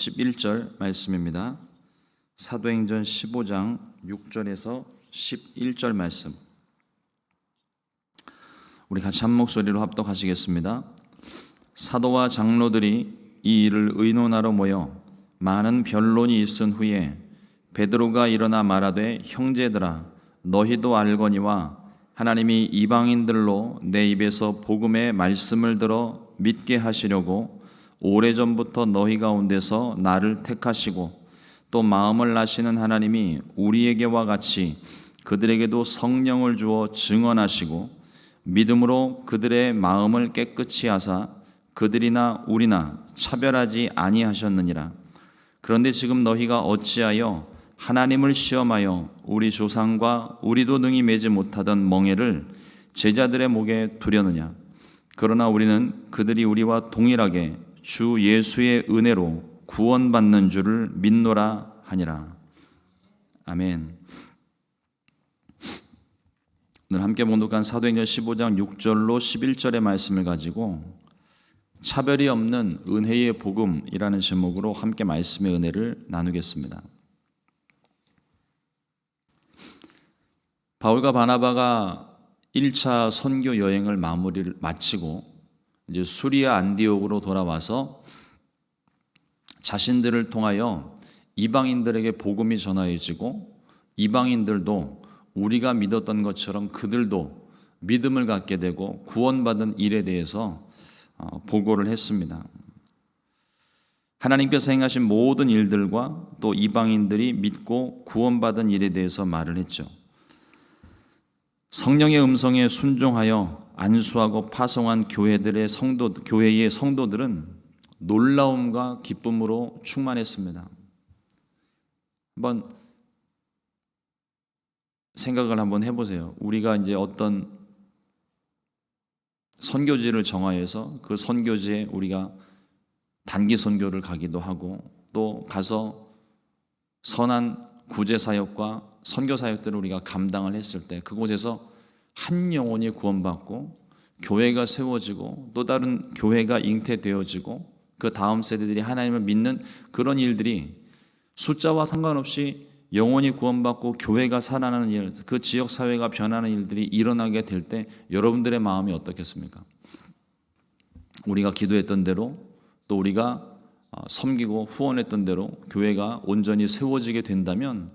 11절 말씀입니다. 사도행전 15장 6절에서 11절 말씀. 우리 같이 한 목소리로 합독하시겠습니다. 사도와 장로들이 이 일을 의논하러 모여 많은 변론이 있은 후에 베드로가 일어나 말하되, 형제들아, 너희도 알거니와 하나님이 이방인들로 내 입에서 복음의 말씀을 들어 믿게 하시려고 오래전부터 너희 가운데서 나를 택하시고 또 마음을 아시는 하나님이 우리에게와 같이 그들에게도 성령을 주어 증언하시고 믿음으로 그들의 마음을 깨끗이 하사 그들이나 우리나 차별하지 아니하셨느니라. 그런데 지금 너희가 어찌하여 하나님을 시험하여 우리 조상과 우리도 능히 매지 못하던 멍에를 제자들의 목에 두려느냐. 그러나 우리는 그들이 우리와 동일하게 주 예수의 은혜로 구원받는 줄을 믿노라 하니라. 아멘. 오늘 함께 봉독한 사도행전 15장 6절로 11절의 말씀을 가지고 차별이 없는 은혜의 복음이라는 제목으로 함께 말씀의 은혜를 나누겠습니다. 바울과 바나바가 1차 선교 여행을 마치고 이제 수리아 안디옥으로 돌아와서 자신들을 통하여 이방인들에게 복음이 전하여지고 이방인들도 우리가 믿었던 것처럼 그들도 믿음을 갖게 되고 구원받은 일에 대해서 보고를 했습니다. 하나님께서 행하신 모든 일들과 또 이방인들이 믿고 구원받은 일에 대해서 말을 했죠. 성령의 음성에 순종하여 안수하고 파송한 교회의 성도들은 놀라움과 기쁨으로 충만했습니다. 한번 생각을 한번 해보세요. 우리가 이제 어떤 선교지를 정하여서 그 선교지에 우리가 단기 선교를 가기도 하고 또 가서 선한 구제 사역과 선교 사역들을 우리가 감당을 했을 때 그곳에서 한 영혼이 구원받고 교회가 세워지고 또 다른 교회가 잉태되어지고 그 다음 세대들이 하나님을 믿는 그런 일들이 숫자와 상관없이 영혼이 구원받고 교회가 살아나는 일, 그 지역 사회가 변하는 일들이 일어나게 될 때 여러분들의 마음이 어떻겠습니까? 우리가 기도했던 대로 또 우리가 섬기고 후원했던 대로 교회가 온전히 세워지게 된다면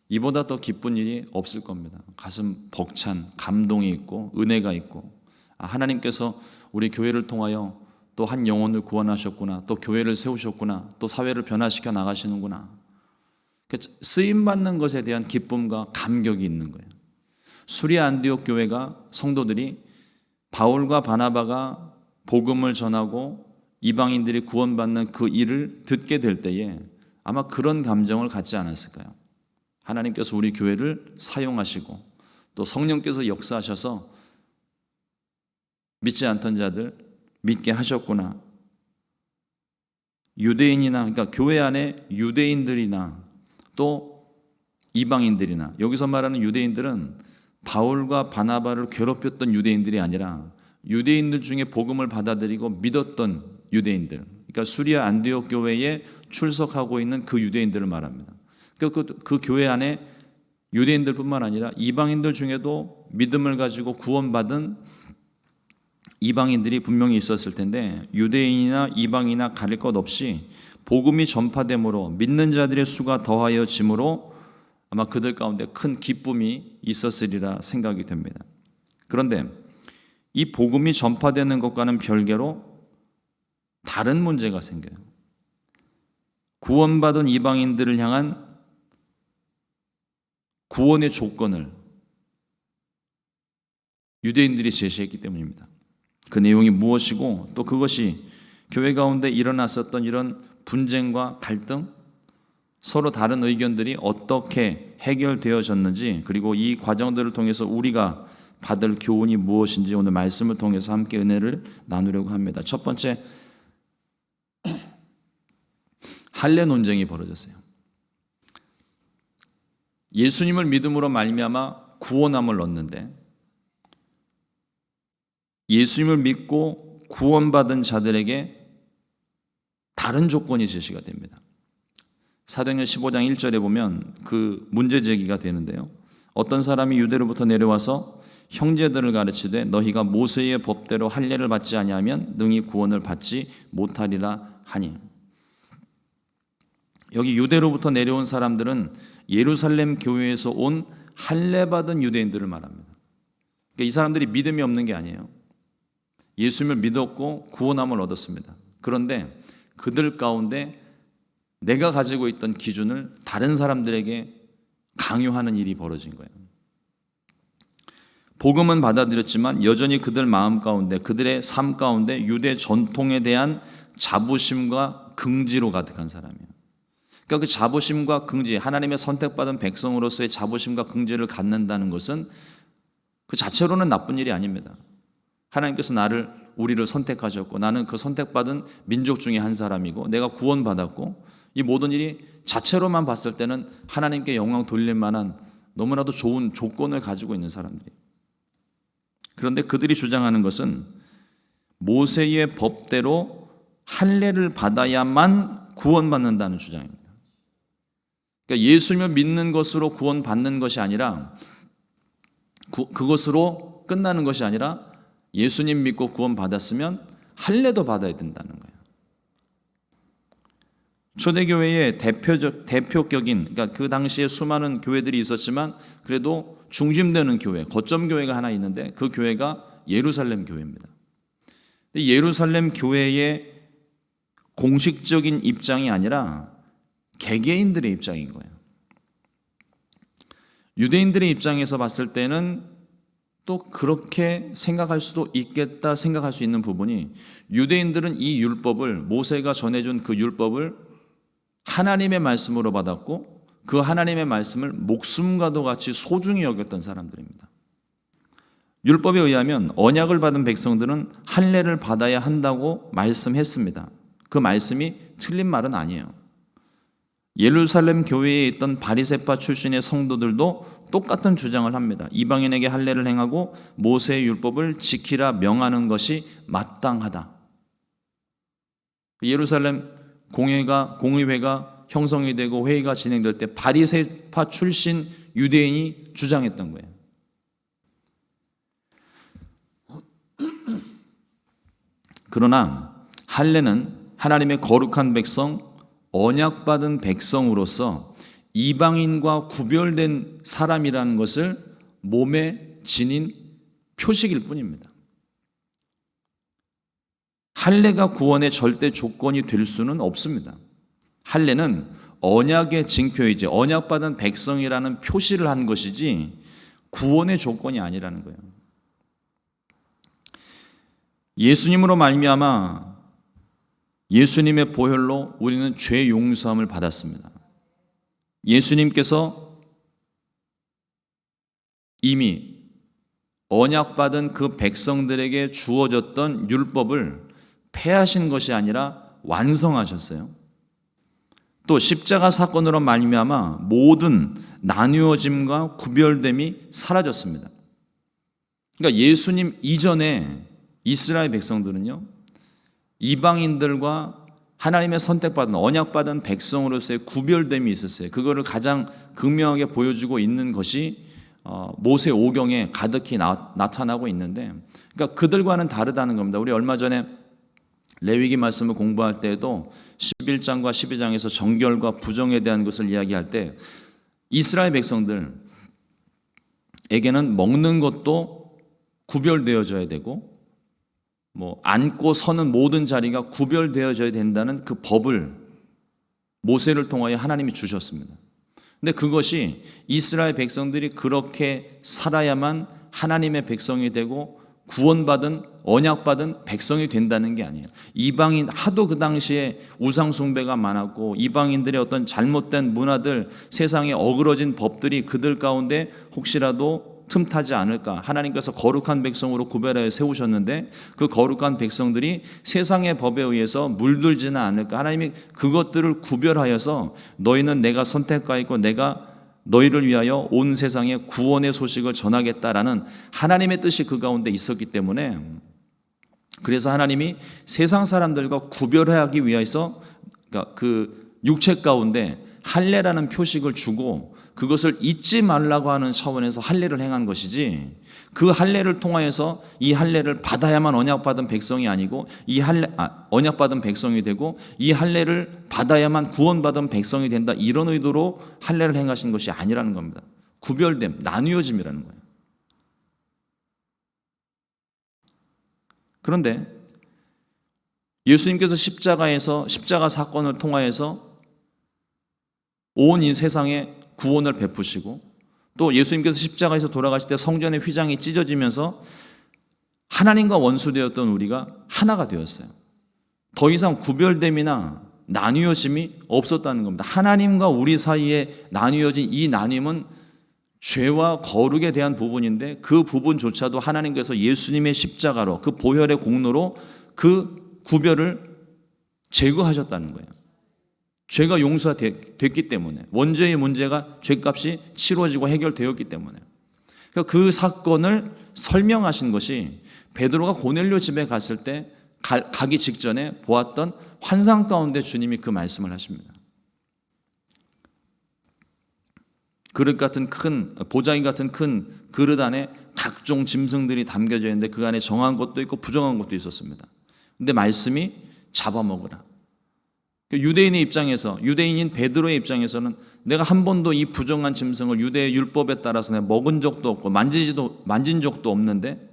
이보다 더 기쁜 일이 없을 겁니다. 가슴 벅찬 감동이 있고 은혜가 있고 하나님께서 우리 교회를 통하여 또 한 영혼을 구원하셨구나, 또 교회를 세우셨구나, 또 사회를 변화시켜 나가시는구나. 쓰임받는 것에 대한 기쁨과 감격이 있는 거예요. 수리아 안디옥 교회가 성도들이 바울과 바나바가 복음을 전하고 이방인들이 구원받는 그 일을 듣게 될 때에 아마 그런 감정을 갖지 않았을까요? 하나님께서 우리 교회를 사용하시고 또 성령께서 역사하셔서 믿지 않던 자들 믿게 하셨구나. 유대인이나 그러니까 교회 안에 유대인들이나 또 이방인들이나, 여기서 말하는 유대인들은 바울과 바나바를 괴롭혔던 유대인들이 아니라 유대인들 중에 복음을 받아들이고 믿었던 유대인들, 그러니까 수리아 안디옥 교회에 출석하고 있는 그 유대인들을 말합니다. 그 교회 안에 유대인들뿐만 아니라 이방인들 중에도 믿음을 가지고 구원받은 이방인들이 분명히 있었을 텐데 유대인이나 이방이나 가릴 것 없이 복음이 전파됨으로 믿는 자들의 수가 더하여짐으로 아마 그들 가운데 큰 기쁨이 있었으리라 생각이 됩니다. 그런데 이 복음이 전파되는 것과는 별개로 다른 문제가 생겨요. 구원받은 이방인들을 향한 구원의 조건을 유대인들이 제시했기 때문입니다. 그 내용이 무엇이고 또 그것이 교회 가운데 일어났었던 이런 분쟁과 갈등, 서로 다른 의견들이 어떻게 해결되어졌는지, 그리고 이 과정들을 통해서 우리가 받을 교훈이 무엇인지 오늘 말씀을 통해서 함께 은혜를 나누려고 합니다. 첫 번째, 할례 논쟁이 벌어졌어요. 예수님을 믿음으로 말미암아 구원함을 얻는데 예수님을 믿고 구원받은 자들에게 다른 조건이 제시가 됩니다. 사도행전 15장 1절에 보면 그 문제 제기가 되는데요. 어떤 사람이 유대로부터 내려와서 형제들을 가르치되 너희가 모세의 법대로 할례를 받지 아니하면 능히 구원을 받지 못하리라 하니. 여기 유대로부터 내려온 사람들은 예루살렘 교회에서 온 할례 받은 유대인들을 말합니다. 그러니까 이 사람들이 믿음이 없는 게 아니에요. 예수님을 믿었고 구원함을 얻었습니다. 그런데 그들 가운데 내가 가지고 있던 기준을 다른 사람들에게 강요하는 일이 벌어진 거예요. 복음은 받아들였지만 여전히 그들 마음 가운데, 그들의 삶 가운데 유대 전통에 대한 자부심과 긍지로 가득한 사람이에요. 그러니까 그 자부심과 긍지, 하나님의 선택받은 백성으로서의 자부심과 긍지를 갖는다는 것은 그 자체로는 나쁜 일이 아닙니다. 하나님께서 우리를 선택하셨고 나는 그 선택받은 민족 중에 한 사람이고 내가 구원받았고 이 모든 일이 자체로만 봤을 때는 하나님께 영광 돌릴 만한 너무나도 좋은 조건을 가지고 있는 사람들이에요. 그런데 그들이 주장하는 것은 모세의 법대로 할례를 받아야만 구원받는다는 주장입니다. 그러니까 예수님을 믿는 것으로 구원받는 것이 아니라 그것으로 끝나는 것이 아니라 예수님 믿고 구원받았으면 할례도 받아야 된다는 거예요. 초대교회의 대표격인, 그러니까 그 당시에 수많은 교회들이 있었지만 그래도 중심되는 교회, 거점 교회가 하나 있는데 그 교회가 예루살렘 교회입니다. 예루살렘 교회의 공식적인 입장이 아니라 개개인들의 입장인 거예요. 유대인들의 입장에서 봤을 때는 또 그렇게 생각할 수도 있겠다 생각할 수 있는 부분이, 유대인들은 이 율법을, 모세가 전해준 그 율법을 하나님의 말씀으로 받았고 그 하나님의 말씀을 목숨과도 같이 소중히 여겼던 사람들입니다. 율법에 의하면 언약을 받은 백성들은 할례를 받아야 한다고 말씀했습니다. 그 말씀이 틀린 말은 아니에요. 예루살렘 교회에 있던 바리새파 출신의 성도들도 똑같은 주장을 합니다. 이방인에게 할례를 행하고 모세의 율법을 지키라 명하는 것이 마땅하다. 예루살렘 공의회가 형성이 되고 회의가 진행될 때 바리새파 출신 유대인이 주장했던 거예요. 그러나 할례는 하나님의 거룩한 백성, 언약받은 백성으로서 이방인과 구별된 사람이라는 것을 몸에 지닌 표식일 뿐입니다. 할례가 구원의 절대 조건이 될 수는 없습니다. 할례는 언약의 징표이지 언약받은 백성이라는 표시를 한 것이지 구원의 조건이 아니라는 거예요. 예수님으로 말미암아 예수님의 보혈로 우리는 죄 용서함을 받았습니다. 예수님께서 이미 언약받은 그 백성들에게 주어졌던 율법을 폐하신 것이 아니라 완성하셨어요. 또 십자가 사건으로 말미암아 모든 나뉘어짐과 구별됨이 사라졌습니다. 그러니까 예수님 이전에 이스라엘 백성들은요, 이방인들과 하나님의 선택받은 언약받은 백성으로서의 구별됨이 있었어요. 그거를 가장 극명하게 보여주고 있는 것이 모세 오경에 가득히 나타나고 있는데, 그러니까 그들과는 다르다는 겁니다. 우리 얼마 전에 레위기 말씀을 공부할 때에도 11장과 12장에서 정결과 부정에 대한 것을 이야기할 때 이스라엘 백성들에게는 먹는 것도 구별되어져야 되고 앉고 서는 모든 자리가 구별되어져야 된다는 그 법을 모세를 통하여 하나님이 주셨습니다. 근데 그것이 이스라엘 백성들이 그렇게 살아야만 하나님의 백성이 되고 구원받은 언약받은 백성이 된다는 게 아니에요. 이방인, 하도 그 당시에 우상숭배가 많았고 이방인들의 어떤 잘못된 문화들, 세상에 어그러진 법들이 그들 가운데 혹시라도 틈타지 않을까, 하나님께서 거룩한 백성으로 구별하여 세우셨는데 그 거룩한 백성들이 세상의 법에 의해서 물들지는 않을까, 하나님이 그것들을 구별하여서 너희는 내가 선택하였고 내가 너희를 위하여 온 세상에 구원의 소식을 전하겠다라는 하나님의 뜻이 그 가운데 있었기 때문에, 그래서 하나님이 세상 사람들과 구별하기 위해서 그 육체 가운데 할례라는 표식을 주고 그것을 잊지 말라고 하는 차원에서 할례를 행한 것이지, 그 할례를 통하여서 이 할례를 받아야만 언약받은 백성이 아니고 언약받은 백성이 되고 이 할례를 받아야만 구원받은 백성이 된다, 이런 의도로 할례를 행하신 것이 아니라는 겁니다. 구별됨, 나뉘어짐이라는 거예요. 그런데 예수님께서 십자가 사건을 통하여서 온 이 세상에 구원을 베푸시고, 또 예수님께서 십자가에서 돌아가실 때 성전의 휘장이 찢어지면서 하나님과 원수되었던 우리가 하나가 되었어요. 더 이상 구별됨이나 나뉘어짐이 없었다는 겁니다. 하나님과 우리 사이에 나뉘어진 이 나눔은 죄와 거룩에 대한 부분인데, 그 부분조차도 하나님께서 예수님의 십자가로, 그 보혈의 공로로 그 구별을 제거하셨다는 거예요. 죄가 용서됐기 때문에, 원죄의 문제가 죄값이 치러지고 해결되었기 때문에. 그 사건을 설명하신 것이 베드로가 고넬료 집에 갔을 때 가기 직전에 보았던 환상 가운데 주님이 그 말씀을 하십니다. 보자기 같은 큰 그릇 안에 각종 짐승들이 담겨져 있는데 그 안에 정한 것도 있고 부정한 것도 있었습니다. 근데 말씀이 잡아먹으라. 유대인인 베드로의 입장에서는 내가 한 번도 이 부정한 짐승을 유대의 율법에 따라서 내가 먹은 적도 없고 만진 적도 없는데,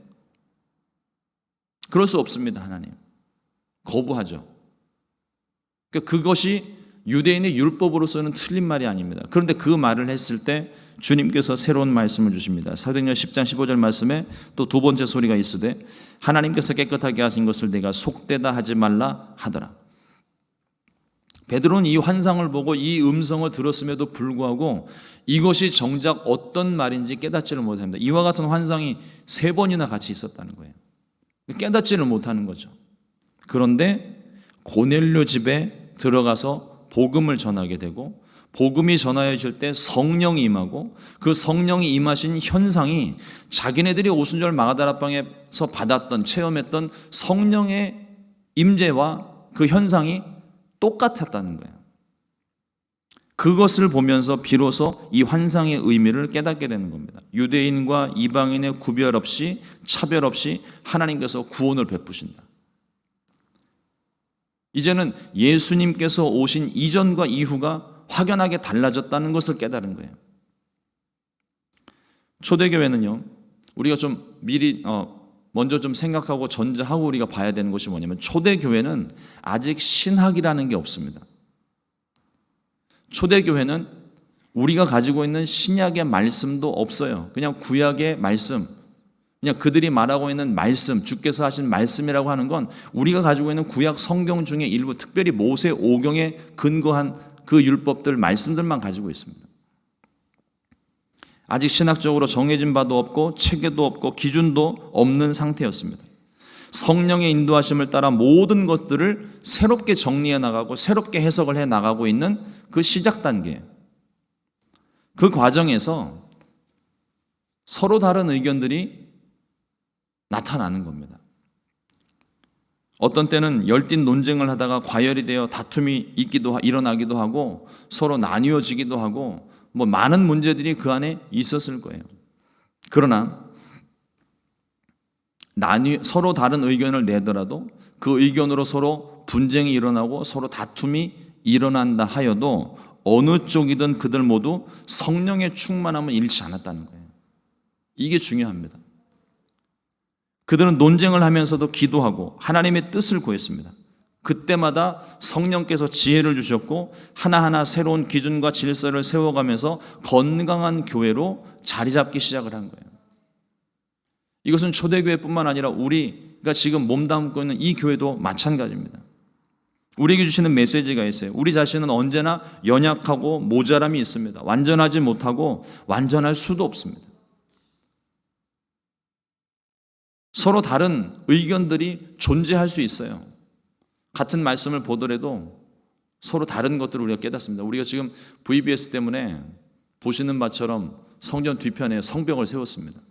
그럴 수 없습니다. 하나님 거부하죠. 그것이 유대인의 율법으로서는 틀린 말이 아닙니다. 그런데 그 말을 했을 때 주님께서 새로운 말씀을 주십니다. 사도행전 10장 15절 말씀에 또 두 번째 소리가 있으되 하나님께서 깨끗하게 하신 것을 내가 속되다 하지 말라 하더라. 베드로는 이 환상을 보고 이 음성을 들었음에도 불구하고 이것이 정작 어떤 말인지 깨닫지를 못합니다. 이와 같은 환상이 3번이나 같이 있었다는 거예요. 깨닫지를 못하는 거죠. 그런데 고넬료 집에 들어가서 복음을 전하게 되고, 복음이 전하여질 때 성령이 임하고, 그 성령이 임하신 현상이 자기네들이 오순절 마가다라방에서 체험했던 성령의 임재와 그 현상이 똑같았다는 거예요. 그것을 보면서 비로소 이 환상의 의미를 깨닫게 되는 겁니다. 유대인과 이방인의 구별 없이, 차별 없이 하나님께서 구원을 베푸신다. 이제는 예수님께서 오신 이전과 이후가 확연하게 달라졌다는 것을 깨달은 거예요. 초대교회는요, 우리가 좀 미리 먼저 좀 생각하고 전제하고 우리가 봐야 되는 것이 뭐냐면, 초대교회는 아직 신학이라는 게 없습니다. 초대교회는 우리가 가지고 있는 신약의 말씀도 없어요. 그냥 구약의 말씀, 그냥 그들이 말하고 있는 말씀, 주께서 하신 말씀이라고 하는 건 우리가 가지고 있는 구약 성경 중에 일부, 특별히 모세 오경에 근거한 그 율법들, 말씀들만 가지고 있습니다. 아직 신학적으로 정해진 바도 없고 체계도 없고 기준도 없는 상태였습니다. 성령의 인도하심을 따라 모든 것들을 새롭게 정리해 나가고 새롭게 해석을 해 나가고 있는 그 시작 단계, 그 과정에서 서로 다른 의견들이 나타나는 겁니다. 어떤 때는 열띤 논쟁을 하다가 과열이 되어 다툼이 일어나기도 하고 서로 나뉘어지기도 하고 많은 문제들이 그 안에 있었을 거예요. 그러나 서로 다른 의견을 내더라도 그 의견으로 서로 분쟁이 일어나고 서로 다툼이 일어난다 하여도 어느 쪽이든 그들 모두 성령의 충만함을 잃지 않았다는 거예요. 이게 중요합니다. 그들은 논쟁을 하면서도 기도하고 하나님의 뜻을 구했습니다. 그때마다 성령께서 지혜를 주셨고 하나하나 새로운 기준과 질서를 세워가면서 건강한 교회로 자리 잡기 시작을 한 거예요. 이것은 초대교회뿐만 아니라 우리가 지금 몸담고 있는 이 교회도 마찬가지입니다. 우리에게 주시는 메시지가 있어요. 우리 자신은 언제나 연약하고 모자람이 있습니다. 완전하지 못하고 완전할 수도 없습니다. 서로 다른 의견들이 존재할 수 있어요. 같은 말씀을 보더라도 서로 다른 것들을 우리가 깨닫습니다. 우리가 지금 VBS 때문에 보시는 바처럼 성전 뒤편에 성벽을 세웠습니다.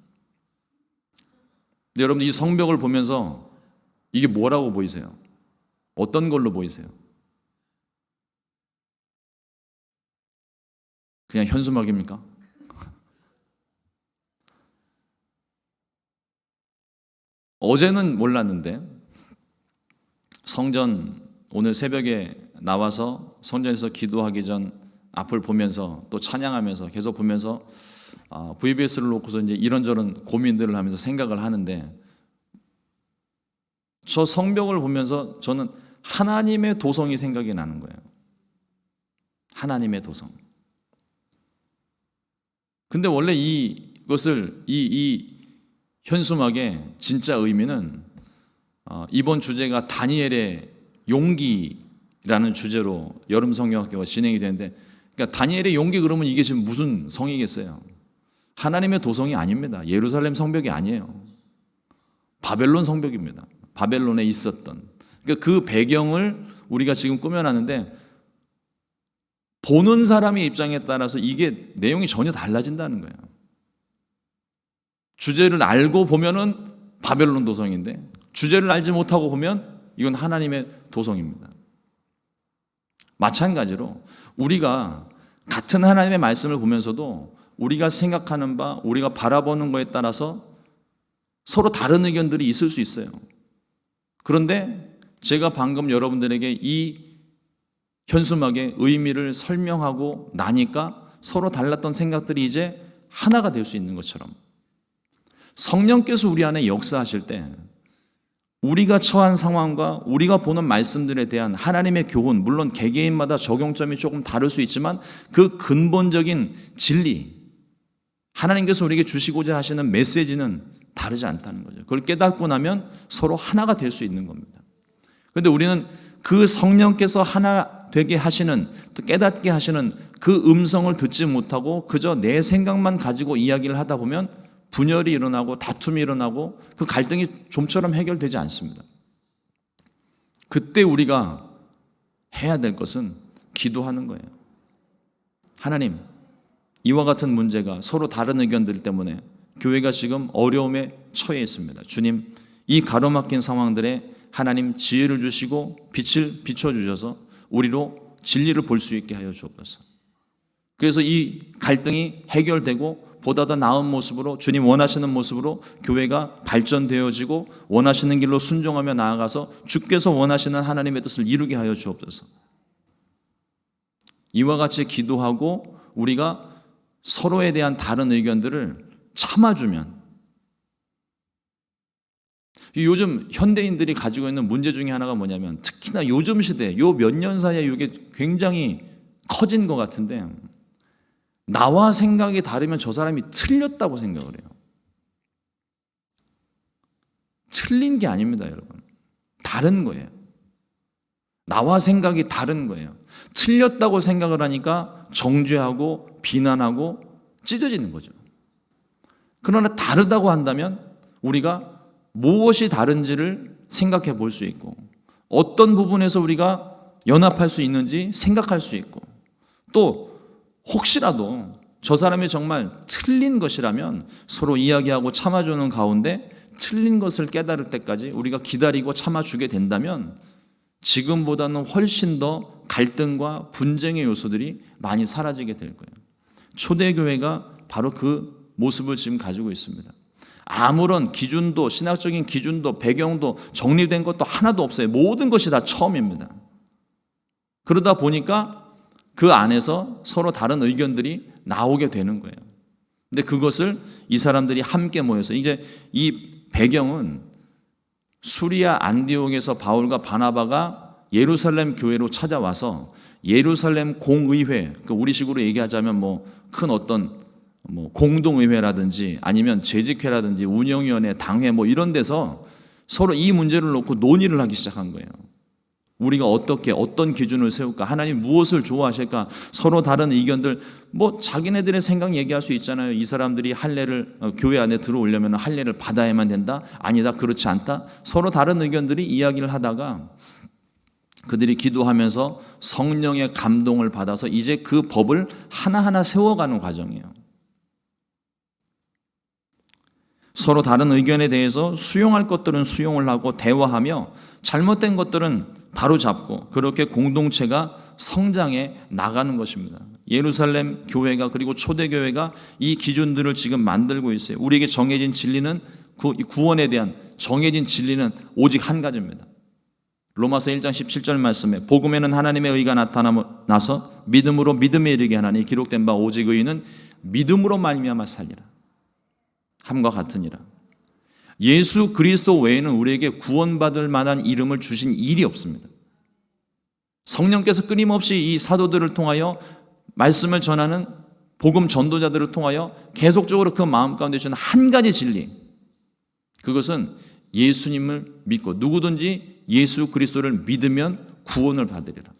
근데 여러분, 이 성벽을 보면서 이게 뭐라고 보이세요? 어떤 걸로 보이세요? 그냥 현수막입니까? 어제는 몰랐는데 성전 오늘 새벽에 나와서 성전에서 기도하기 전 앞을 보면서 또 찬양하면서 계속 보면서 VBS를 놓고서 이제 이런저런 고민들을 하면서 생각을 하는데, 저 성벽을 보면서 저는 하나님의 도성이 생각이 나는 거예요. 하나님의 도성. 근데 원래 이것을 이 현수막의 진짜 의미는 이번 주제가 다니엘의 용기라는 주제로 여름 성경학교가 진행이 되는데, 그러니까 다니엘의 용기 그러면 이게 지금 무슨 성이겠어요? 하나님의 도성이 아닙니다. 예루살렘 성벽이 아니에요. 바벨론 성벽입니다. 바벨론에 있었던. 그러니까 그 배경을 우리가 지금 꾸며놨는데, 보는 사람의 입장에 따라서 이게 내용이 전혀 달라진다는 거예요. 주제를 알고 보면은 바벨론 도성인데, 주제를 알지 못하고 보면 이건 하나님의 도성입니다. 마찬가지로 우리가 같은 하나님의 말씀을 보면서도 우리가 생각하는 바, 우리가 바라보는 것에 따라서 서로 다른 의견들이 있을 수 있어요. 그런데 제가 방금 여러분들에게 이 현수막의 의미를 설명하고 나니까 서로 달랐던 생각들이 이제 하나가 될 수 있는 것처럼, 성령께서 우리 안에 역사하실 때 우리가 처한 상황과 우리가 보는 말씀들에 대한 하나님의 교훈, 물론 개개인마다 적용점이 조금 다를 수 있지만 그 근본적인 진리, 하나님께서 우리에게 주시고자 하시는 메시지는 다르지 않다는 거죠. 그걸 깨닫고 나면 서로 하나가 될 수 있는 겁니다. 그런데 우리는 그 성령께서 하나 되게 하시는, 또 깨닫게 하시는 그 음성을 듣지 못하고 그저 내 생각만 가지고 이야기를 하다 보면 분열이 일어나고 다툼이 일어나고 그 갈등이 좀처럼 해결되지 않습니다. 그때 우리가 해야 될 것은 기도하는 거예요. 하나님, 이와 같은 문제가 서로 다른 의견들 때문에 교회가 지금 어려움에 처해 있습니다. 주님, 이 가로막힌 상황들에 하나님 지혜를 주시고 빛을 비춰주셔서 우리로 진리를 볼 수 있게 하여 주옵소서. 그래서 이 갈등이 해결되고 보다 더 나은 모습으로, 주님 원하시는 모습으로 교회가 발전되어지고 원하시는 길로 순종하며 나아가서 주께서 원하시는 하나님의 뜻을 이루게 하여 주옵소서. 이와 같이 기도하고 우리가 서로에 대한 다른 의견들을 참아주면, 요즘 현대인들이 가지고 있는 문제 중에 하나가 뭐냐면, 특히나 요즘 시대 요 몇 년 사이에 이게 굉장히 커진 것 같은데, 나와 생각이 다르면 저 사람이 틀렸다고 생각을 해요. 틀린 게 아닙니다, 여러분. 다른 거예요. 나와 생각이 다른 거예요. 틀렸다고 생각을 하니까 정죄하고 비난하고 찢어지는 거죠. 그러나 다르다고 한다면 우리가 무엇이 다른지를 생각해 볼 수 있고, 어떤 부분에서 우리가 연합할 수 있는지 생각할 수 있고, 또 혹시라도 저 사람이 정말 틀린 것이라면 서로 이야기하고 참아주는 가운데 틀린 것을 깨달을 때까지 우리가 기다리고 참아주게 된다면 지금보다는 훨씬 더 갈등과 분쟁의 요소들이 많이 사라지게 될 거예요. 초대교회가 바로 그 모습을 지금 가지고 있습니다. 아무런 기준도, 신학적인 기준도, 배경도 정리된 것도 하나도 없어요. 모든 것이 다 처음입니다. 그러다 보니까 그 안에서 서로 다른 의견들이 나오게 되는 거예요. 근데 그것을 이 사람들이 함께 모여서, 이제 이 배경은 수리아 안디옥에서 바울과 바나바가 예루살렘 교회로 찾아와서 예루살렘 공의회, 우리식으로 얘기하자면 뭐 큰 어떤 공동의회라든지 아니면 재직회라든지 운영위원회, 당회 뭐 이런 데서 서로 이 문제를 놓고 논의를 하기 시작한 거예요. 우리가 어떤 기준을 세울까? 하나님 무엇을 좋아하실까? 서로 다른 의견들, 뭐 자기네들의 생각 얘기할 수 있잖아요. 이 사람들이 할례를 교회 안에 들어오려면 할례를 받아야만 된다? 아니다, 그렇지 않다? 서로 다른 의견들이 이야기를 하다가 그들이 기도하면서 성령의 감동을 받아서 이제 그 법을 하나하나 세워가는 과정이에요. 서로 다른 의견에 대해서 수용할 것들은 수용을 하고 대화하며 잘못된 것들은 바로잡고, 그렇게 공동체가 성장해 나가는 것입니다. 예루살렘 교회가 그리고 초대교회가 이 기준들을 지금 만들고 있어요. 우리에게 정해진 진리는 구원에 대한 정해진 진리는 오직 한 가지입니다. 로마서 1장 17절 말씀에 복음에는 하나님의 의가 나타나서 믿음으로 믿음에 이르게 하나니 기록된 바 오직 의인은 믿음으로 말미암아 살리라. 함과 같으니라. 예수 그리스도 외에는 우리에게 구원받을 만한 이름을 주신 일이 없습니다. 성령께서 끊임없이 이 사도들을 통하여 말씀을 전하는 복음 전도자들을 통하여 계속적으로 그 마음 가운데 주신 한 가지 진리, 그것은 예수님을 믿고 누구든지 예수 그리스도를 믿으면 구원을 받으리라.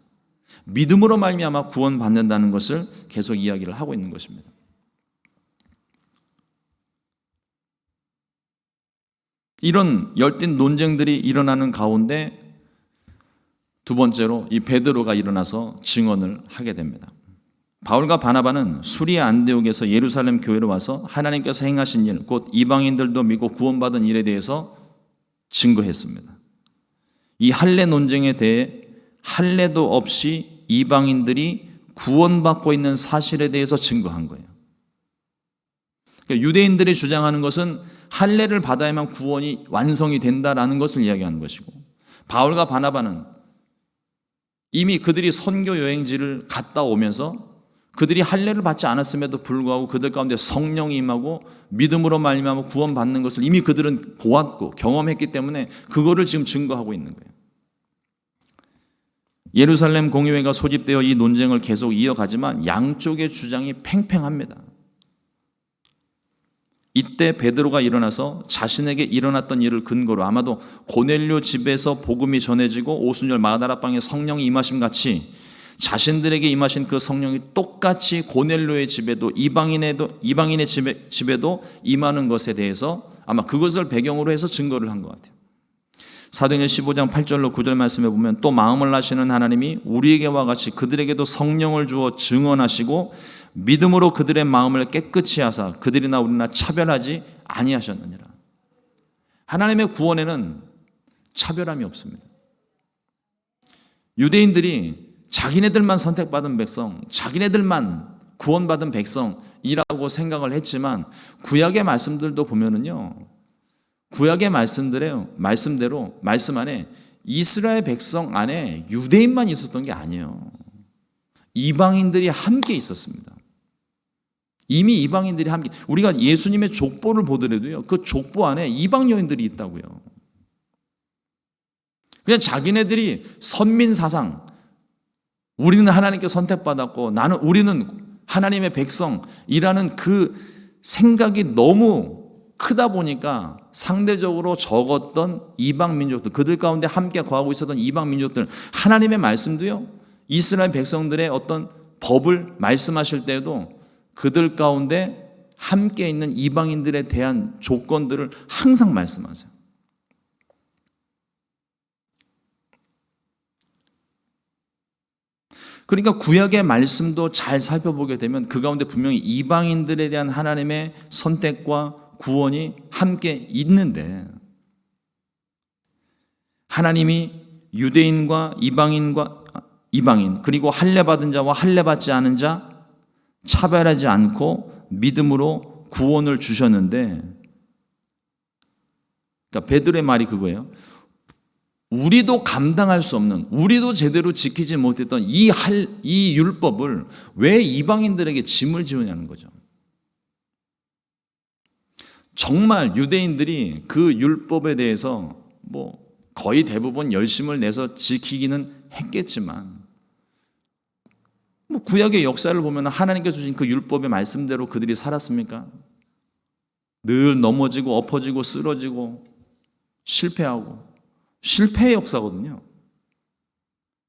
믿음으로 말미암아 구원받는다는 것을 계속 이야기를 하고 있는 것입니다. 이런 열띤 논쟁들이 일어나는 가운데 두 번째로 이 베드로가 일어나서 증언을 하게 됩니다. 바울과 바나바는 수리아 안디옥에서 예루살렘 교회로 와서 하나님께서 행하신 일, 곧 이방인들도 믿고 구원받은 일에 대해서 증거했습니다. 이 할례 논쟁에 대해 할례도 없이 이방인들이 구원받고 있는 사실에 대해서 증거한 거예요. 그러니까 유대인들이 주장하는 것은 할례를 받아야만 구원이 완성이 된다라는 것을 이야기하는 것이고, 바울과 바나바는 이미 그들이 선교 여행지를 갔다 오면서 그들이 할례를 받지 않았음에도 불구하고 그들 가운데 성령이 임하고 믿음으로 말미암아 구원받는 것을 이미 그들은 보았고 경험했기 때문에 그거를 지금 증거하고 있는 거예요. 예루살렘 공의회가 소집되어 이 논쟁을 계속 이어가지만 양쪽의 주장이 팽팽합니다. 이때 베드로가 일어나서 자신에게 일어났던 일을 근거로 아마도 고넬료 집에서 복음이 전해지고 오순절 마다라 방에 성령이 임하심 같이 자신들에게 임하신 그 성령이 똑같이 고넬료의 집에도 이방인의 집에도 임하는 것에 대해서 아마 그것을 배경으로 해서 증거를 한 것 같아요. 사도행전 15장 8절로 9절 말씀에 보면 또 마음을 아시는 하나님이 우리에게와 같이 그들에게도 성령을 주어 증언하시고 믿음으로 그들의 마음을 깨끗이 하사 그들이나 우리나 차별하지 아니하셨느니라. 하나님의 구원에는 차별함이 없습니다. 유대인들이 자기네들만 선택받은 백성, 자기네들만 구원받은 백성이라고 생각을 했지만 구약의 말씀들도 보면은요, 구약의 말씀대로 말씀 안에 이스라엘 백성 안에 유대인만 있었던 게 아니에요. 이방인들이 함께 있었습니다. 이미 이방인들이 함께, 우리가 예수님의 족보를 보더라도요, 그 족보 안에 이방 여인들이 있다고요. 그냥 자기네들이 선민 사상, 우리는 하나님께 선택받았고 우리는 하나님의 백성이라는 그 생각이 너무 크다 보니까 상대적으로 적었던 이방 민족들, 그들 가운데 함께 거하고 있었던 이방 민족들, 하나님의 말씀도요, 이스라엘 백성들의 어떤 법을 말씀하실 때에도 그들 가운데 함께 있는 이방인들에 대한 조건들을 항상 말씀하세요. 그러니까 구약의 말씀도 잘 살펴보게 되면 그 가운데 분명히 이방인들에 대한 하나님의 선택과 구원이 함께 있는데, 하나님이 유대인과 이방인 그리고 할례 받은 자와 할례 받지 않은 자 차별하지 않고 믿음으로 구원을 주셨는데, 그러니까 베드로의 말이 그거예요. 우리도 감당할 수 없는, 우리도 제대로 지키지 못했던 이 율법을 왜 이방인들에게 짐을 지우냐는 거죠. 정말 유대인들이 그 율법에 대해서 거의 대부분 열심을 내서 지키기는 했겠지만, 구약의 역사를 보면 하나님께서 주신 그 율법의 말씀대로 그들이 살았습니까? 늘 넘어지고 엎어지고 쓰러지고 실패하고, 실패의 역사거든요.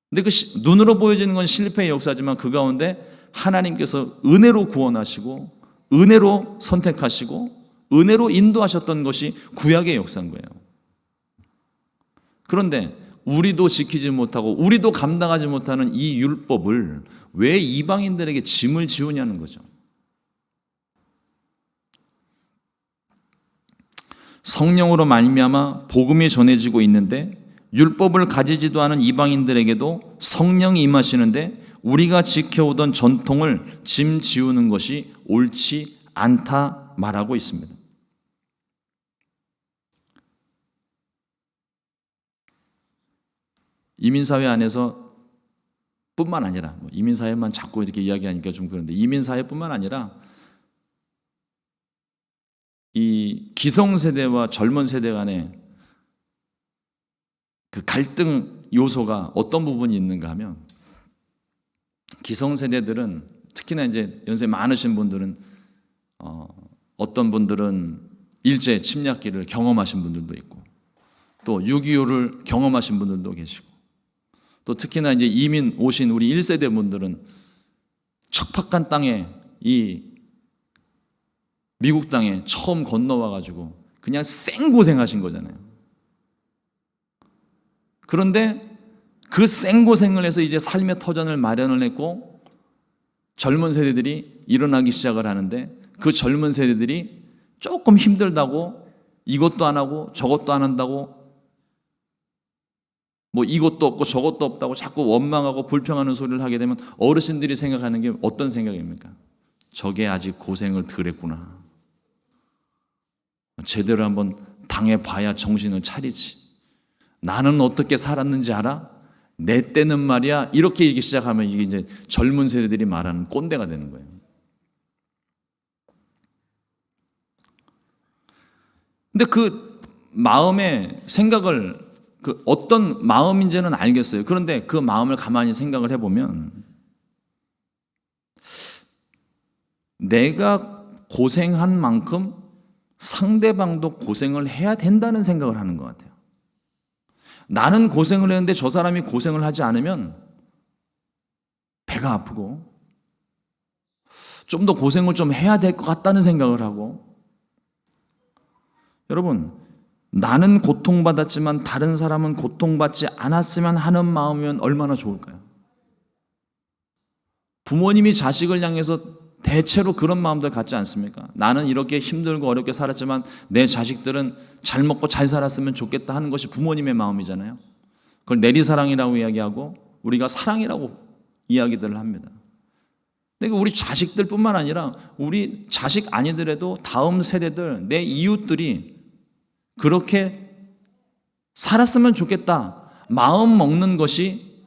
근데 그 눈으로 보여지는 건 실패의 역사지만 그 가운데 하나님께서 은혜로 구원하시고 은혜로 선택하시고 은혜로 인도하셨던 것이 구약의 역사인 거예요. 그런데 우리도 지키지 못하고 우리도 감당하지 못하는 이 율법을 왜 이방인들에게 짐을 지우냐는 거죠. 성령으로 말미암아 복음이 전해지고 있는데 율법을 가지지도 않은 이방인들에게도 성령이 임하시는데 우리가 지켜오던 전통을 짐 지우는 것이 옳지 않다 말하고 있습니다. 이민사회 안에서 뿐만 아니라 이민사회만 자꾸 이렇게 이야기하니까 좀 그런데 이민사회뿐만 아니라 이 기성세대와 젊은 세대 간의 그 갈등 요소가 어떤 부분이 있는가 하면 기성세대들은 특히나 이제 연세 많으신 분들은 어떤 분들은 일제 침략기를 경험하신 분들도 있고 또 6.25를 경험하신 분들도 계시고 또 특히나 이제 이민 오신 우리 1세대 분들은 척박한 땅에 이 미국 땅에 처음 건너와 가지고 그냥 생고생하신 거잖아요. 그런데 그 생고생을 해서 이제 삶의 터전을 마련을 했고 젊은 세대들이 일어나기 시작을 하는데 그 젊은 세대들이 조금 힘들다고 이것도 안 하고 저것도 안 한다고 뭐 이것도 없고 저것도 없다고 자꾸 원망하고 불평하는 소리를 하게 되면 어르신들이 생각하는 게 어떤 생각입니까? 저게 아직 고생을 덜 했구나. 제대로 한번 당해봐야 정신을 차리지. 나는 어떻게 살았는지 알아? 내 때는 말이야. 이렇게 얘기 시작하면 이게 이제 젊은 세대들이 말하는 꼰대가 되는 거예요. 근데 그 마음의 생각을 그 어떤 마음인지는 알겠어요. 그런데 그 마음을 가만히 생각을 해보면 내가 고생한 만큼 상대방도 고생을 해야 된다는 생각을 하는 것 같아요. 나는 고생을 했는데 저 사람이 고생을 하지 않으면 배가 아프고 좀 더 고생을 좀 해야 될 것 같다는 생각을 하고 여러분 나는 고통받았지만 다른 사람은 고통받지 않았으면 하는 마음이면 얼마나 좋을까요? 부모님이 자식을 향해서 대체로 그런 마음들 갖지 않습니까? 나는 이렇게 힘들고 어렵게 살았지만 내 자식들은 잘 먹고 잘 살았으면 좋겠다 하는 것이 부모님의 마음이잖아요. 그걸 내리사랑이라고 이야기하고 우리가 사랑이라고 이야기들을 합니다. 근데 우리 자식들뿐만 아니라 우리 자식 아니더라도 다음 세대들, 내 이웃들이 그렇게 살았으면 좋겠다 마음 먹는 것이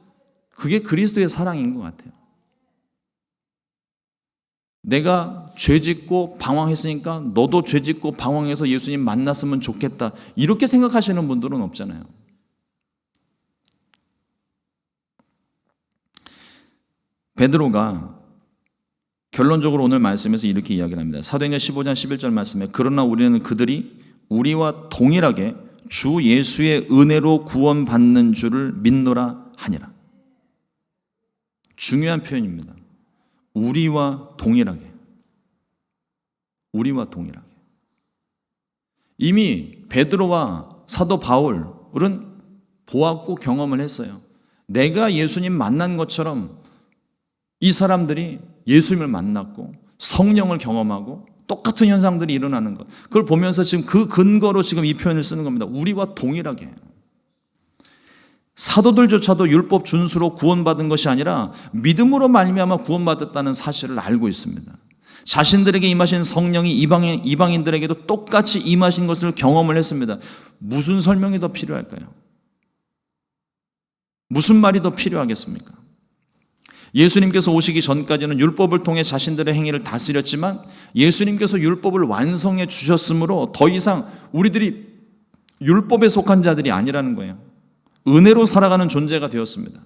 그게 그리스도의 사랑인 것 같아요. 내가 죄짓고 방황했으니까 너도 죄짓고 방황해서 예수님 만났으면 좋겠다 이렇게 생각하시는 분들은 없잖아요. 베드로가 결론적으로 오늘 말씀에서 이렇게 이야기를 합니다. 사도행전 15장 11절 말씀에 그러나 우리는 그들이 우리와 동일하게 주 예수의 은혜로 구원받는 줄을 믿노라 하니라. 중요한 표현입니다. 우리와 동일하게. 우리와 동일하게. 이미 베드로와 사도 바울은 보았고 경험을 했어요. 내가 예수님 만난 것처럼 이 사람들이 예수님을 만났고 성령을 경험하고 똑같은 현상들이 일어나는 것. 그걸 보면서 지금 그 근거로 지금 이 표현을 쓰는 겁니다. 우리와 동일하게. 사도들조차도 율법 준수로 구원받은 것이 아니라 믿음으로 말미암아 구원받았다는 사실을 알고 있습니다. 자신들에게 임하신 성령이 이방인들에게도 똑같이 임하신 것을 경험을 했습니다. 무슨 설명이 더 필요할까요? 무슨 말이 더 필요하겠습니까? 예수님께서 오시기 전까지는 율법을 통해 자신들의 행위를 다스렸지만 예수님께서 율법을 완성해 주셨으므로 더 이상 우리들이 율법에 속한 자들이 아니라는 거예요. 은혜로 살아가는 존재가 되었습니다.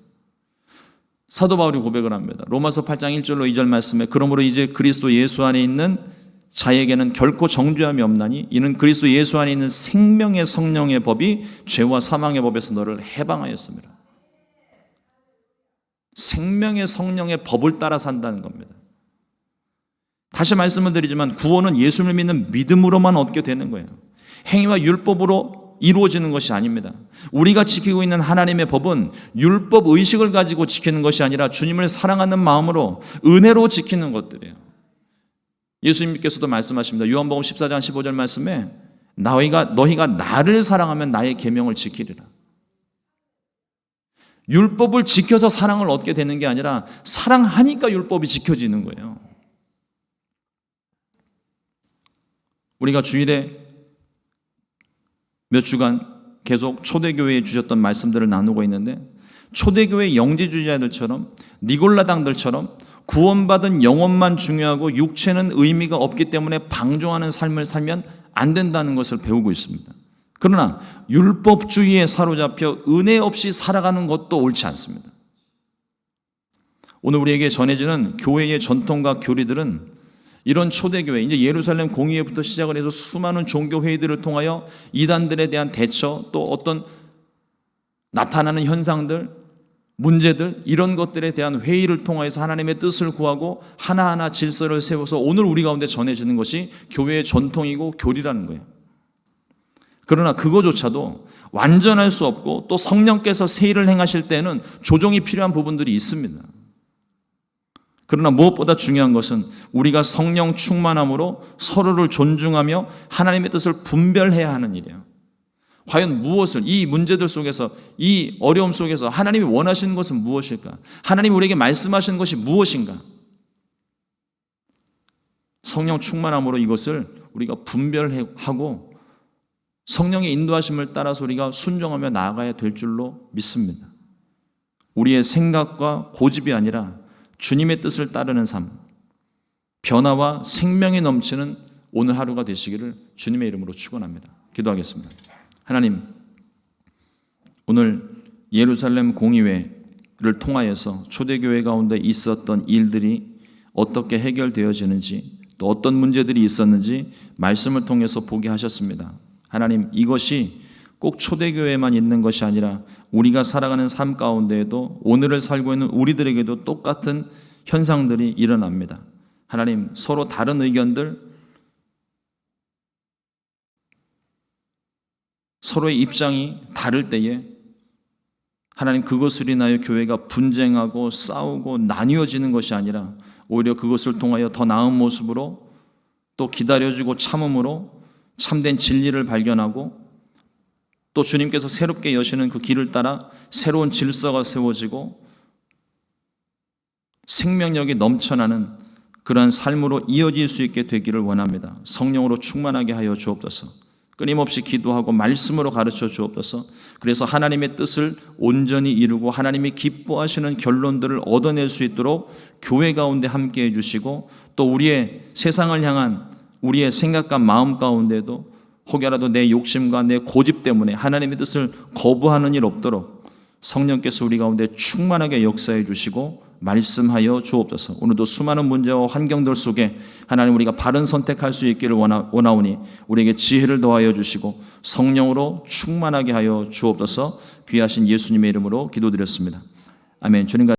사도 바울이 고백을 합니다. 로마서 8장 1절로 2절 말씀에 그러므로 이제 그리스도 예수 안에 있는 자에게는 결코 정죄함이 없나니 이는 그리스도 예수 안에 있는 생명의 성령의 법이 죄와 사망의 법에서 너를 해방하였습니다. 생명의 성령의 법을 따라 산다는 겁니다. 다시 말씀을 드리지만 구원은 예수를 믿는 믿음으로만 얻게 되는 거예요. 행위와 율법으로 이루어지는 것이 아닙니다. 우리가 지키고 있는 하나님의 법은 율법 의식을 가지고 지키는 것이 아니라 주님을 사랑하는 마음으로 은혜로 지키는 것들이에요. 예수님께서도 말씀하십니다. 요한복음 14장 15절 말씀에 너희가 나를 사랑하면 나의 계명을 지키리라. 율법을 지켜서 사랑을 얻게 되는 게 아니라 사랑하니까 율법이 지켜지는 거예요. 우리가 주일에 몇 주간 계속 초대교회에 주셨던 말씀들을 나누고 있는데, 초대교회 영지주의자들처럼 니골라당들처럼 구원받은 영혼만 중요하고 육체는 의미가 없기 때문에 방종하는 삶을 살면 안 된다는 것을 배우고 있습니다. 그러나 율법주의에 사로잡혀 은혜 없이 살아가는 것도 옳지 않습니다. 오늘 우리에게 전해지는 교회의 전통과 교리들은 이런 초대교회, 이제 예루살렘 공의회부터 시작을 해서 수많은 종교회의들을 통하여 이단들에 대한 대처, 또 어떤 나타나는 현상들, 문제들, 이런 것들에 대한 회의를 통해서 하나님의 뜻을 구하고 하나하나 질서를 세워서 오늘 우리 가운데 전해지는 것이 교회의 전통이고 교리라는 거예요. 그러나 그거조차도 완전할 수 없고, 또 성령께서 새 일을 행하실 때는 조정이 필요한 부분들이 있습니다. 그러나 무엇보다 중요한 것은 우리가 성령 충만함으로 서로를 존중하며 하나님의 뜻을 분별해야 하는 일이에요. 과연 무엇을, 이 문제들 속에서, 이 어려움 속에서 하나님이 원하시는 것은 무엇일까? 하나님이 우리에게 말씀하시는 것이 무엇인가? 성령 충만함으로 이것을 우리가 분별하고 성령의 인도하심을 따라서 우리가 순종하며 나아가야 될 줄로 믿습니다. 우리의 생각과 고집이 아니라 주님의 뜻을 따르는 삶, 변화와 생명이 넘치는 오늘 하루가 되시기를 주님의 이름으로 축원합니다. 기도하겠습니다. 하나님, 오늘 예루살렘 공의회를 통하여서 초대교회 가운데 있었던 일들이 어떻게 해결되어지는지, 또 어떤 문제들이 있었는지 말씀을 통해서 보게 하셨습니다. 하나님, 이것이 꼭 초대교회에만 있는 것이 아니라 우리가 살아가는 삶 가운데에도, 오늘을 살고 있는 우리들에게도 똑같은 현상들이 일어납니다. 하나님, 서로 다른 의견들, 서로의 입장이 다를 때에 하나님, 그것을 인하여 교회가 분쟁하고 싸우고 나뉘어지는 것이 아니라 오히려 그것을 통하여 더 나은 모습으로, 또 기다려주고 참음으로 참된 진리를 발견하고, 또 주님께서 새롭게 여시는 그 길을 따라 새로운 질서가 세워지고 생명력이 넘쳐나는 그러한 삶으로 이어질 수 있게 되기를 원합니다. 성령으로 충만하게 하여 주옵소서. 끊임없이 기도하고 말씀으로 가르쳐 주옵소서. 그래서 하나님의 뜻을 온전히 이루고 하나님이 기뻐하시는 결론들을 얻어낼 수 있도록 교회 가운데 함께 해주시고, 또 우리의 세상을 향한 우리의 생각과 마음 가운데도 혹여라도 내 욕심과 내 고집 때문에 하나님의 뜻을 거부하는 일 없도록 성령께서 우리 가운데 충만하게 역사해 주시고 말씀하여 주옵소서. 오늘도 수많은 문제와 환경들 속에 하나님, 우리가 바른 선택할 수 있기를 원하오니 우리에게 지혜를 더하여 주시고 성령으로 충만하게 하여 주옵소서. 귀하신 예수님의 이름으로 기도드렸습니다. 아멘. 주님과